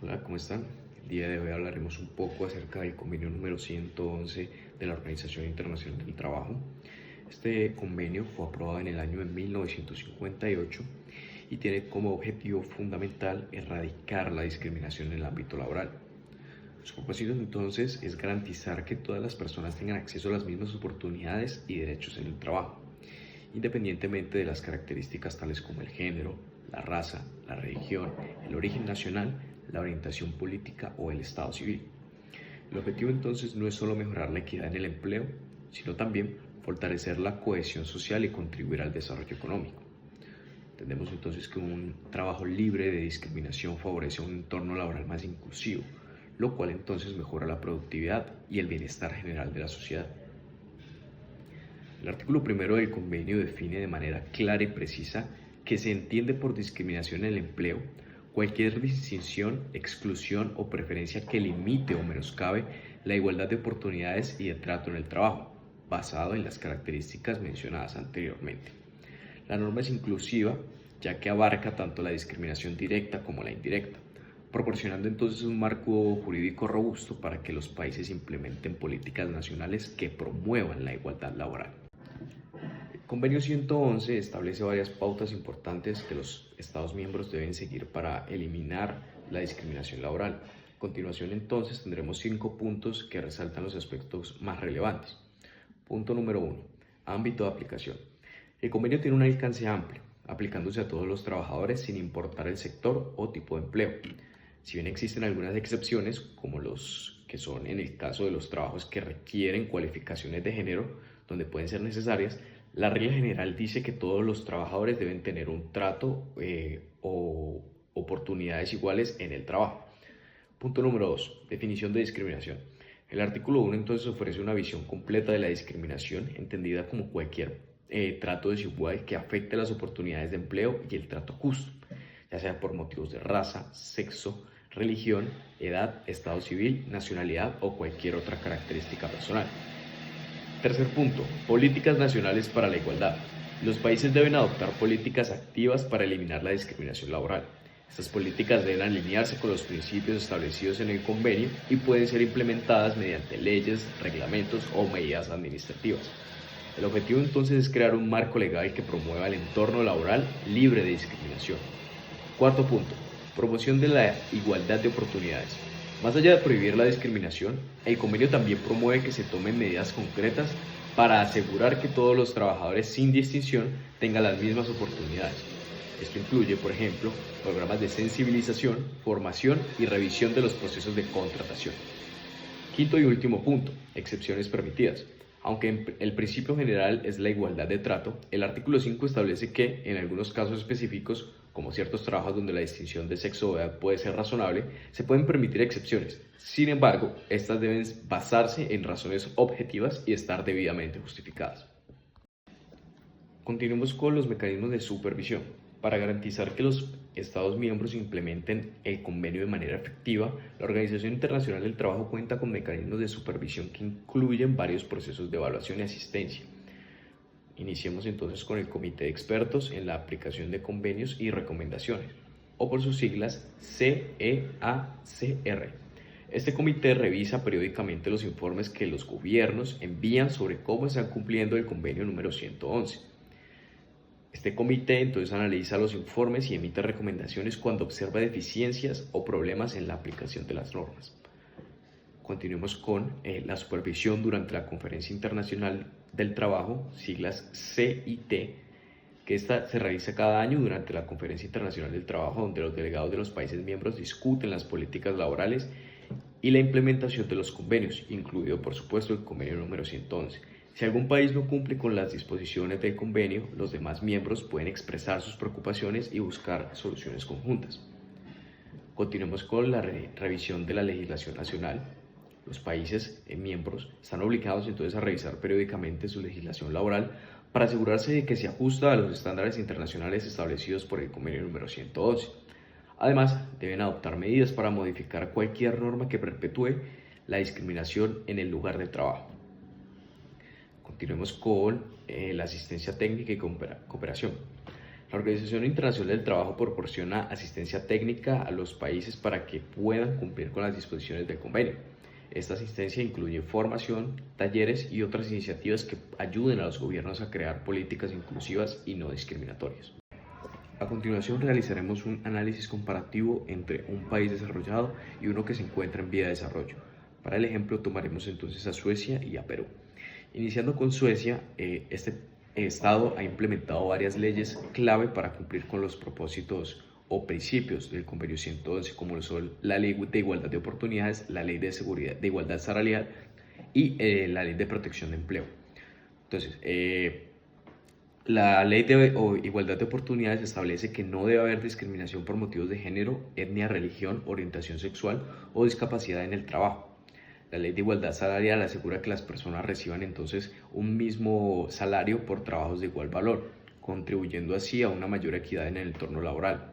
Hola, ¿cómo están? El día de hoy hablaremos un poco acerca del convenio número 111 de la Organización Internacional del Trabajo. Este convenio fue aprobado en el año de 1958 y tiene como objetivo fundamental erradicar la discriminación en el ámbito laboral. Su propósito entonces es garantizar que todas las personas tengan acceso a las mismas oportunidades y derechos en el trabajo, independientemente de las características tales como el género, la raza, la religión, el origen nacional, la orientación política o el estado civil. El objetivo entonces no es solo mejorar la equidad en el empleo, sino también fortalecer la cohesión social y contribuir al desarrollo económico. Entendemos entonces que un trabajo libre de discriminación favorece un entorno laboral más inclusivo, lo cual entonces mejora la productividad y el bienestar general de la sociedad. El artículo primero del convenio define de manera clara y precisa que se entiende por discriminación en el empleo cualquier distinción, exclusión o preferencia que limite o menoscabe la igualdad de oportunidades y de trato en el trabajo, basado en las características mencionadas anteriormente. La norma es inclusiva, ya que abarca tanto la discriminación directa como la indirecta, proporcionando entonces un marco jurídico robusto para que los países implementen políticas nacionales que promuevan la igualdad laboral. El Convenio 111 establece varias pautas importantes que los Estados miembros deben seguir para eliminar la discriminación laboral. A continuación, entonces, tendremos 5 puntos que resaltan los aspectos más relevantes. Punto número 1. Ámbito de aplicación. El convenio tiene un alcance amplio, aplicándose a todos los trabajadores sin importar el sector o tipo de empleo. Si bien existen algunas excepciones, como los que son en el caso de los trabajos que requieren cualificaciones de género, donde pueden ser necesarias, la regla general dice que todos los trabajadores deben tener un trato o oportunidades iguales en el trabajo. Punto número 2. Definición de discriminación. El artículo 1 entonces ofrece una visión completa de la discriminación, entendida como cualquier trato desigual que afecte las oportunidades de empleo y el trato justo, ya sea por motivos de raza, sexo, religión, edad, estado civil, nacionalidad o cualquier otra característica personal. Tercer punto, políticas nacionales para la igualdad. Los países deben adoptar políticas activas para eliminar la discriminación laboral. Estas políticas deben alinearse con los principios establecidos en el convenio y pueden ser implementadas mediante leyes, reglamentos o medidas administrativas. El objetivo entonces es crear un marco legal que promueva el entorno laboral libre de discriminación. Cuarto punto, promoción de la igualdad de oportunidades. Más allá de prohibir la discriminación, el convenio también promueve que se tomen medidas concretas para asegurar que todos los trabajadores sin distinción tengan las mismas oportunidades. Esto incluye, por ejemplo, programas de sensibilización, formación y revisión de los procesos de contratación. Quinto y último punto, excepciones permitidas. Aunque el principio general es la igualdad de trato, el artículo 5 establece que, en algunos casos específicos, como ciertos trabajos donde la distinción de sexo o edad puede ser razonable, se pueden permitir excepciones. Sin embargo, estas deben basarse en razones objetivas y estar debidamente justificadas. Continuemos con los mecanismos de supervisión. Para garantizar que los Estados miembros implementen el convenio de manera efectiva, la Organización Internacional del Trabajo cuenta con mecanismos de supervisión que incluyen varios procesos de evaluación y asistencia. Iniciemos entonces con el Comité de Expertos en la Aplicación de Convenios y Recomendaciones, o por sus siglas CEACR. Este comité revisa periódicamente los informes que los gobiernos envían sobre cómo están cumpliendo el convenio número 111. Este comité entonces analiza los informes y emite recomendaciones cuando observa deficiencias o problemas en la aplicación de las normas. Continuemos con la supervisión durante la Conferencia Internacional del Trabajo, siglas CIT, que esta se realiza cada año durante la Conferencia Internacional del Trabajo, donde los delegados de los países miembros discuten las políticas laborales y la implementación de los convenios, incluido por supuesto el convenio número 111. Si algún país no cumple con las disposiciones del convenio, los demás miembros pueden expresar sus preocupaciones y buscar soluciones conjuntas. Continuemos con la revisión de la legislación nacional. Los países miembros están obligados entonces a revisar periódicamente su legislación laboral para asegurarse de que se ajusta a los estándares internacionales establecidos por el convenio número 111. Además, deben adoptar medidas para modificar cualquier norma que perpetúe la discriminación en el lugar de trabajo. Continuemos con la asistencia técnica y cooperación. La Organización Internacional del Trabajo proporciona asistencia técnica a los países para que puedan cumplir con las disposiciones del convenio. Esta asistencia incluye formación, talleres y otras iniciativas que ayuden a los gobiernos a crear políticas inclusivas y no discriminatorias. A continuación realizaremos un análisis comparativo entre un país desarrollado y uno que se encuentra en vía de desarrollo. Para el ejemplo tomaremos entonces a Suecia y a Perú. Iniciando con Suecia, este Estado ha implementado varias leyes clave para cumplir con los propósitos o principios del Convenio 111, como son la Ley de Igualdad de Oportunidades, la Ley de Seguridad de Igualdad Salarial y la Ley de Protección de Empleo. Entonces, la Ley de Igualdad de Oportunidades establece que no debe haber discriminación por motivos de género, etnia, religión, orientación sexual o discapacidad en el trabajo. La Ley de Igualdad Salarial asegura que las personas reciban entonces un mismo salario por trabajos de igual valor, contribuyendo así a una mayor equidad en el entorno laboral.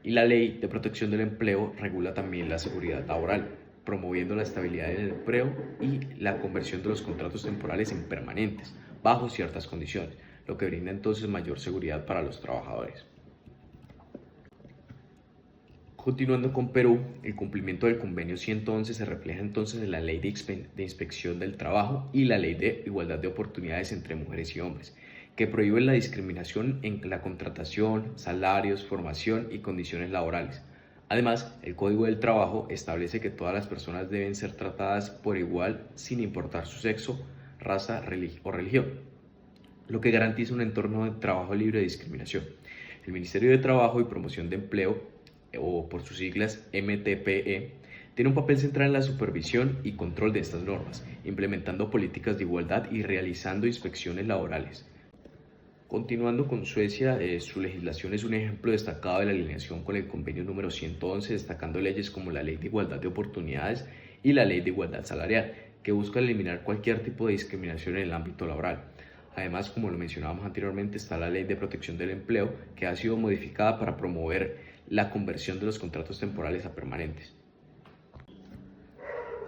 Y la Ley de Protección del Empleo regula también la seguridad laboral, promoviendo la estabilidad en el empleo y la conversión de los contratos temporales en permanentes, bajo ciertas condiciones, lo que brinda entonces mayor seguridad para los trabajadores. Continuando con Perú, el cumplimiento del Convenio 111 se refleja entonces en la Ley de Inspección del Trabajo y la Ley de Igualdad de Oportunidades entre mujeres y hombres, que prohíben la discriminación en la contratación, salarios, formación y condiciones laborales. Además, el Código del Trabajo establece que todas las personas deben ser tratadas por igual sin importar su sexo, raza o religión, lo que garantiza un entorno de trabajo libre de discriminación. El Ministerio de Trabajo y Promoción de Empleo, o por sus siglas MTPE, tiene un papel central en la supervisión y control de estas normas, implementando políticas de igualdad y realizando inspecciones laborales. Continuando con Suecia, su legislación es un ejemplo destacado de la alineación con el convenio número 111, destacando leyes como la Ley de Igualdad de Oportunidades y la Ley de Igualdad Salarial, que busca eliminar cualquier tipo de discriminación en el ámbito laboral. Además, como lo mencionábamos anteriormente, está la Ley de Protección del Empleo, que ha sido modificada para promover la conversión de los contratos temporales a permanentes.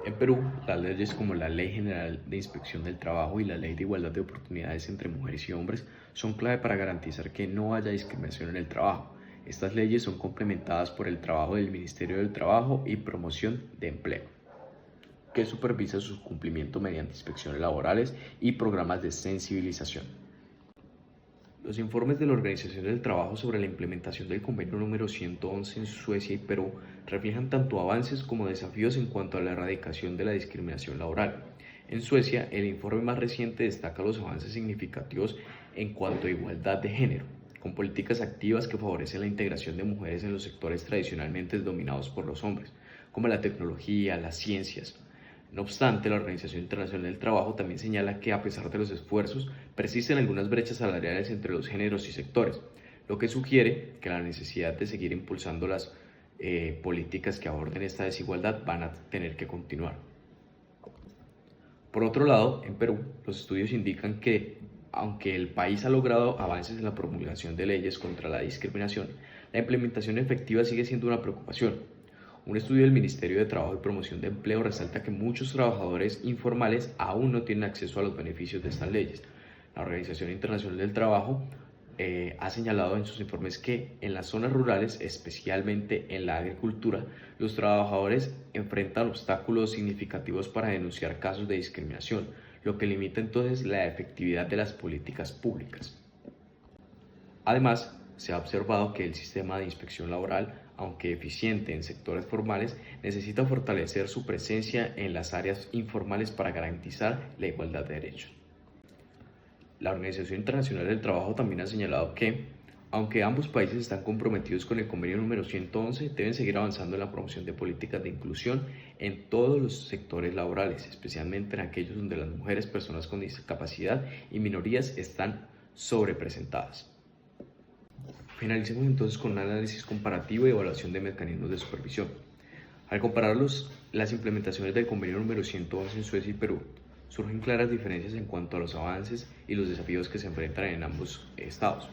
En Perú, las leyes como la Ley General de Inspección del Trabajo y la Ley de Igualdad de Oportunidades entre mujeres y hombres son clave para garantizar que no haya discriminación en el trabajo. Estas leyes son complementadas por el trabajo del Ministerio del Trabajo y Promoción de Empleo, que supervisa su cumplimiento mediante inspecciones laborales y programas de sensibilización. Los informes de la Organización del Trabajo sobre la implementación del convenio número 111 en Suecia y Perú reflejan tanto avances como desafíos en cuanto a la erradicación de la discriminación laboral. En Suecia, el informe más reciente destaca los avances significativos en cuanto a igualdad de género, con políticas activas que favorecen la integración de mujeres en los sectores tradicionalmente dominados por los hombres, como la tecnología, las ciencias. No obstante, la Organización Internacional del Trabajo también señala que, a pesar de los esfuerzos, persisten algunas brechas salariales entre los géneros y sectores, lo que sugiere que la necesidad de seguir impulsando las políticas que aborden esta desigualdad van a tener que continuar. Por otro lado, en Perú, los estudios indican que, aunque el país ha logrado avances en la promulgación de leyes contra la discriminación, la implementación efectiva sigue siendo una preocupación. Un estudio del Ministerio de Trabajo y Promoción de Empleo resalta que muchos trabajadores informales aún no tienen acceso a los beneficios de estas leyes. La Organización Internacional del Trabajo ha señalado en sus informes que en las zonas rurales, especialmente en la agricultura, los trabajadores enfrentan obstáculos significativos para denunciar casos de discriminación, lo que limita entonces la efectividad de las políticas públicas. Además, se ha observado que el sistema de inspección laboral, aunque eficiente en sectores formales, necesita fortalecer su presencia en las áreas informales para garantizar la igualdad de derechos. La Organización Internacional del Trabajo también ha señalado que, aunque ambos países están comprometidos con el convenio número 111, deben seguir avanzando en la promoción de políticas de inclusión en todos los sectores laborales, especialmente en aquellos donde las mujeres, personas con discapacidad y minorías están sobrerepresentadas. Finalicemos entonces con un análisis comparativo y evaluación de mecanismos de supervisión. Al comparar las implementaciones del convenio número 111 en Suecia y Perú, surgen claras diferencias en cuanto a los avances y los desafíos que se enfrentan en ambos estados.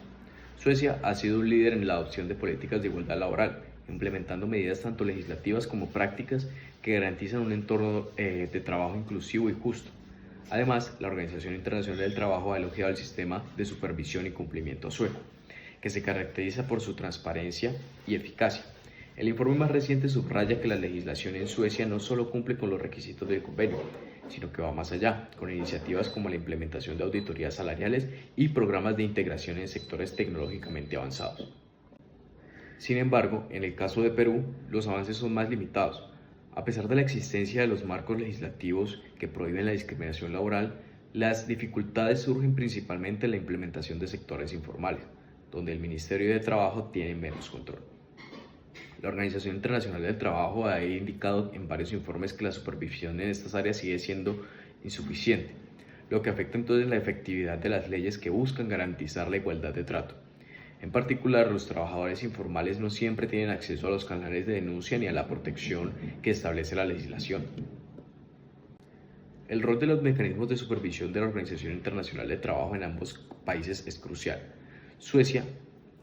Suecia ha sido un líder en la adopción de políticas de igualdad laboral, implementando medidas tanto legislativas como prácticas que garantizan un entorno de trabajo inclusivo y justo. Además, la Organización Internacional del Trabajo ha elogiado el sistema de supervisión y cumplimiento sueco, que se caracteriza por su transparencia y eficacia. El informe más reciente subraya que la legislación en Suecia no solo cumple con los requisitos del convenio, sino que va más allá, con iniciativas como la implementación de auditorías salariales y programas de integración en sectores tecnológicamente avanzados. Sin embargo, en el caso de Perú, los avances son más limitados. A pesar de la existencia de los marcos legislativos que prohíben la discriminación laboral, las dificultades surgen principalmente en la implementación de sectores informales, donde el Ministerio de Trabajo tiene menos control. La Organización Internacional del Trabajo ha indicado en varios informes que la supervisión en estas áreas sigue siendo insuficiente, lo que afecta entonces la efectividad de las leyes que buscan garantizar la igualdad de trato. En particular, los trabajadores informales no siempre tienen acceso a los canales de denuncia ni a la protección que establece la legislación. El rol de los mecanismos de supervisión de la Organización Internacional del Trabajo en ambos países es crucial.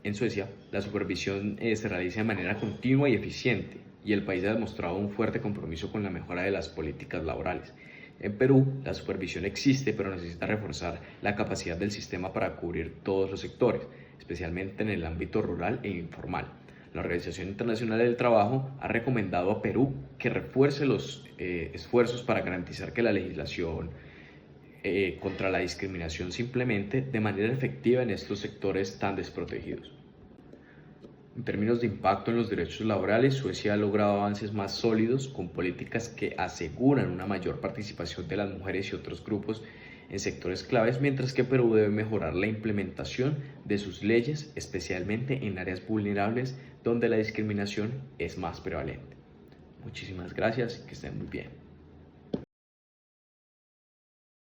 En Suecia, la supervisión se realiza de manera continua y eficiente, y el país ha demostrado un fuerte compromiso con la mejora de las políticas laborales. En Perú, la supervisión existe, pero necesita reforzar la capacidad del sistema para cubrir todos los sectores, especialmente en el ámbito rural e informal. La Organización Internacional del Trabajo ha recomendado a Perú que refuerce los esfuerzos para garantizar que la legislación contra la discriminación se implemente de manera efectiva en estos sectores tan desprotegidos. En términos de impacto en los derechos laborales, Suecia ha logrado avances más sólidos con políticas que aseguran una mayor participación de las mujeres y otros grupos en sectores claves, mientras que Perú debe mejorar la implementación de sus leyes, especialmente en áreas vulnerables donde la discriminación es más prevalente. Muchísimas gracias y que estén muy bien.